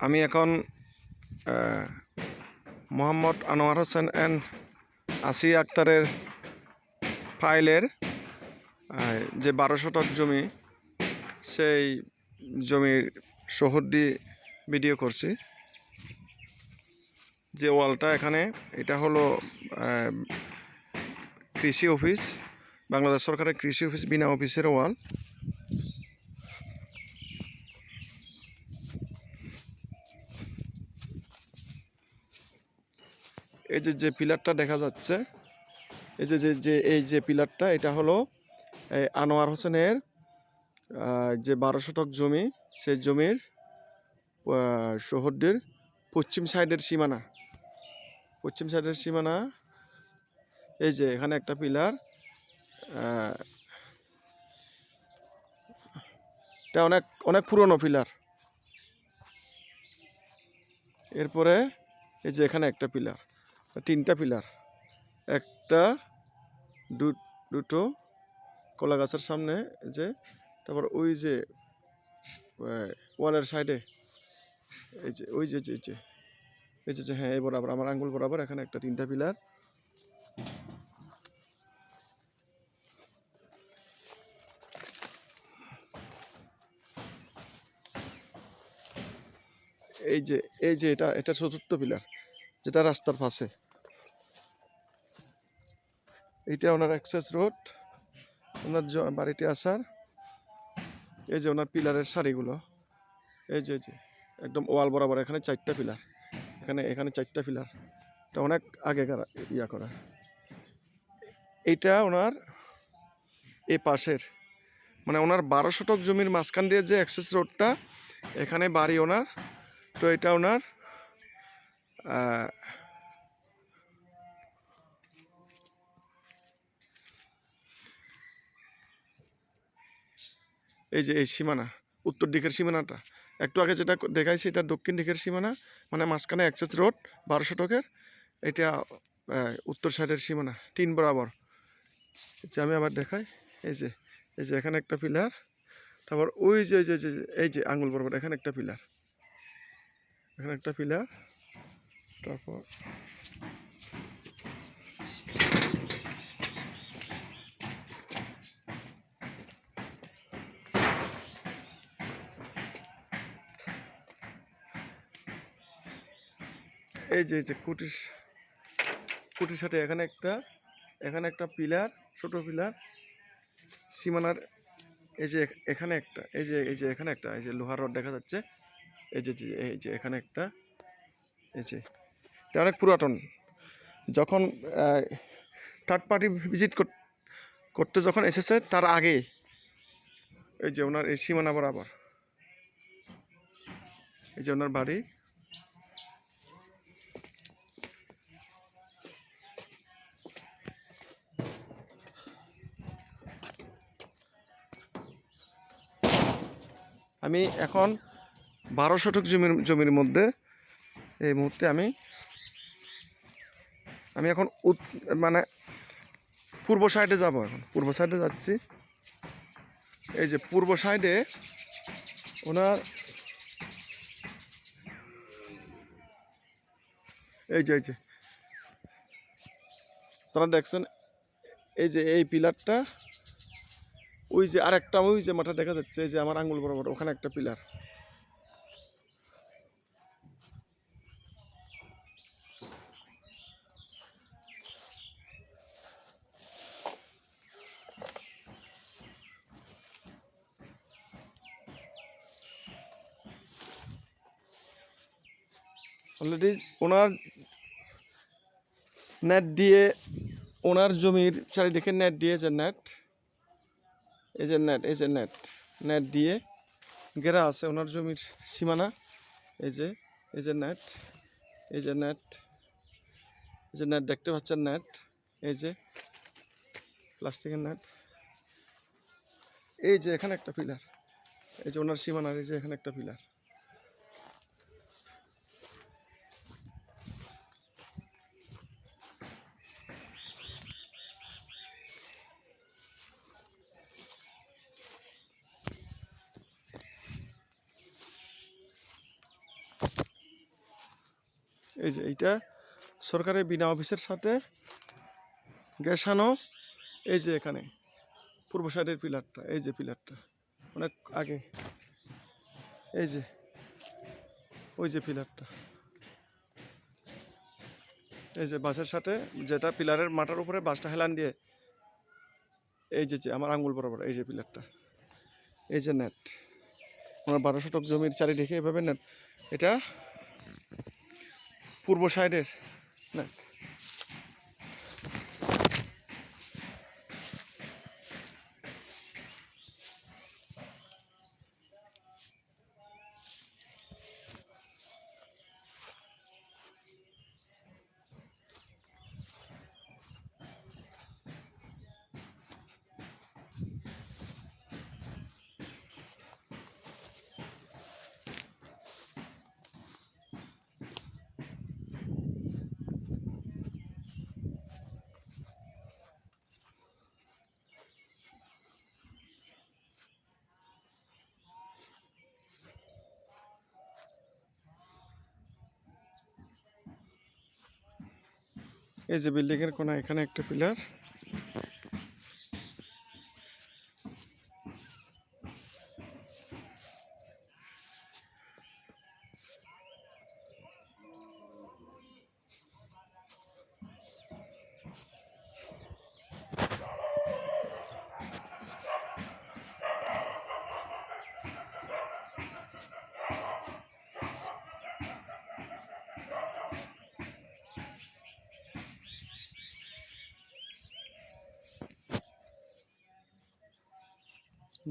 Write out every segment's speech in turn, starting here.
আমি এখন মোহাম্মদ আনোয়ার হোসেন অ্যান্ড আসিয়া আক্তারের ফাইলের যে 12 শতক জমি, সেই জমির শহরটি ভিডিও করছি। যে ওয়ালটা এখানে, এটা হলো কৃষি অফিস, বাংলাদেশ সরকারের কৃষি অফিস, বিনা অফিসের ওয়াল। এই যে পিলারটা দেখা যাচ্ছে, এই যে পিলারটা, এটা হলো আনোয়ার হোসেনের যে 12 শতক জমি, সেই জমির শহরটির পশ্চিম সাইডের সীমানা। এই যে এখানে একটা পিলার, এটা অনেক অনেক পুরনো পিলার। এরপরে এই যে এখানে একটা পিলার, 3টা পিলার, একটা দুটো কলা গাছের সামনে, যে তারপর ওই যে ওয়ালের সাইডে এই যে এই যে হ্যাঁ, এই বরাবর, আমার আঙ্গুল বরাবর এখানে একটা 3টা পিলার। এই যে এটা 4র্থ পিলার, যেটা রাস্তার পাশে। এইটা ওনার অ্যাক্সেস রোড, ওনার বাড়িতে আসার। এই যে ওনার পিলারের সারিগুলো, এই যে একদম ওয়াল বরাবর এখানে 4টা পিলার, এখানে 4টা পিলার। এটা অনেক আগেকার করা। এইটা ওনার এই পাশের, মানে ওনার 12 শতক জমির মাঝখান দিয়ে যে অ্যাক্সেস রোডটা, এখানে বাড়ি ওনার। তো এটা ওনার এই যে এই সীমানা, উত্তর দিকের সীমানাটা, একটু আগে যেটা দেখাইছি, এটা দক্ষিণ দিকের সীমানা, মানে মাঝখানে অ্যাক্সেস রোড 12 শতকের। এটা উত্তর সাইডের সীমানা, 3 বরাবর। যে আমি আবার দেখাই, এই যে এখানে একটা পিলার, তারপর ওই যে এই যে আঙুল বরাবর এখানে একটা পিলার, তারপর এই যে কুটির সাথে এখানে একটা পিলার, ছোট পিলার সীমানার। এই যে এখানে একটা, এই যে এখানে একটা, এই যে লোহার রড দেখা যাচ্ছে। এই যে এখানে একটা, এই যে এটা অনেক পুরাতন। যখন থার্ড পার্টি ভিজিট করতে যখন এসেছে, তার আগে এই যে ওনার এই সীমানা বরাবর, এই যে ওনার বাড়ি। আমি এখন 12 শতক জমির মধ্যে এই মুহূর্তে আমি এখন মানে পূর্ব সাইডে যাব। এখন পূর্ব সাইডে যাচ্ছি। এই যে পূর্ব সাইডে ওনার এই যে তারা দেখছেন, এই যে এই পিলারটা, ওই যে আরেকটা, ওই যে মাথা দেখা যাচ্ছে, এই যে আমার আঙ্গুল বরাবর ওখানে একটা পিলার। অলরেডি ওনার নেট দিয়ে, ওনার জমির চারিদিকে নেট দিয়েছে, নেট দিয়ে ঘেরা আছে ওনার জমির সীমানা। এই যে নেট দেখতে পাচ্ছেন, নেট, এই যে প্লাস্টিকের নেট। এই যে এখানে একটা পিলার, এই যে ওনার সীমানার, এই যে এখানে একটা পিলার। এই যে এইটা সরকারি বিনা অফিসের সাথে গেছানো। এই যে এখানে পূর্ব সাইডের পিলারটা, এই যে পিলারটা অনেক আগে, এই যে ওই যে পিলারটা, এই যে বাসের সাথে যেটা পিলারের মাথার উপরে বাসটা হেলান দিয়ে, এই যে আমার আঙ্গুল বরাবর এই যে পিলারটা, এই যে নেট আমার 12 শতক জমির চারিদিকে এভাবে নেট। এটা পূর্ব সাইডের নেট। এই যে বিল্ডিং এর কোণা এখানে একটা পিলার।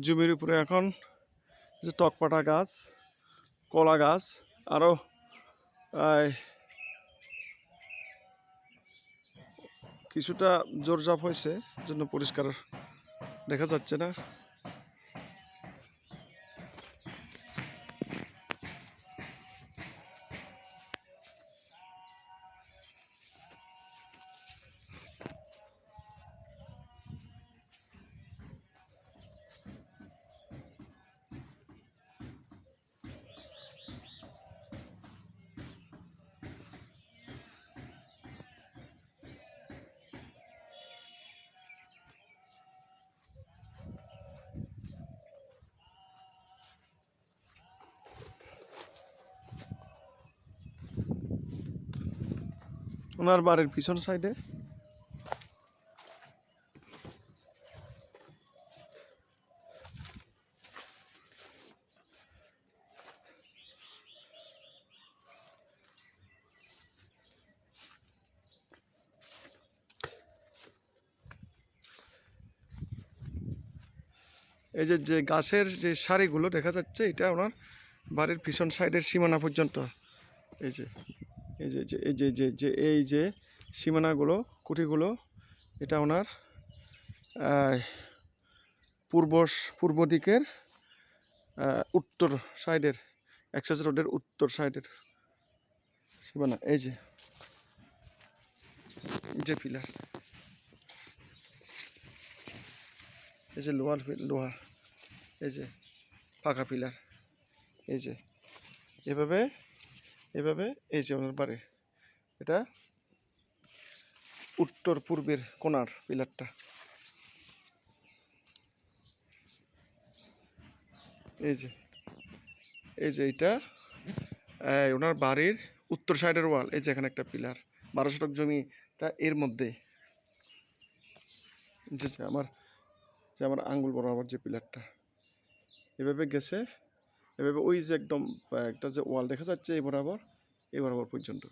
জমির উপরে এখন যে টকপাটা গাছ, কলা গাছ, আরো কিছুটা জোরজাপ হয়েছে, জন্য পরিষ্কার দেখা যাচ্ছে না। ওনার বাড়ির পিছন সাইডে এই যে যে গাছের যে সারিগুলো দেখা যাচ্ছে, এটা ওনার বাড়ির পিছন সাইডের সীমানা পর্যন্ত। এই যে এই যে এই যে যে যে এই যে সীমানাগুলো, কুঠিগুলো, এটা ওনার পূর্ব দিকের উত্তর সাইডের, অ্যাক্সেস রোডের উত্তর সাইডের সীমানা। এই যে পিলার, এই যে লোহার, এই যে পাকা পিলার, এই যে এভাবে এভাবে, এই যে ওনার বাড়ি, এটা উত্তর পূর্বের কোণার পিলারটা। এই যে এইটা ওনার বাড়ির উত্তর সাইডের ওয়াল। এই যে এখানে একটা পিলার, 12 শতক জমিটা এর মধ্যে, যে আমার আঙ্গুল বরাবর যে পিলারটা এভাবে গেছে, এভাবে ওই যে একদম একটা যে ওয়াল দেখা যাচ্ছে এই বরাবর পর্যন্ত।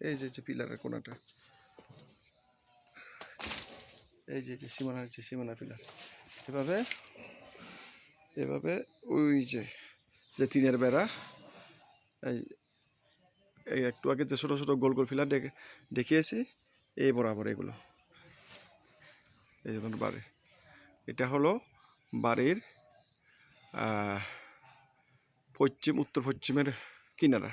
এই যে পিলারের কোণাটা, এই যে সীমানা পিলার, এভাবে ওই যে টিনের বেড়া, এই একটু আগে যে ছোট ছোট গোল গোল পিলার দেখিয়েছি, এই বরাবর এগুলো। এই যে তোমার বাড়ি, এটা হলো বাড়ির পশ্চিম উত্তর পশ্চিমের কিনারা।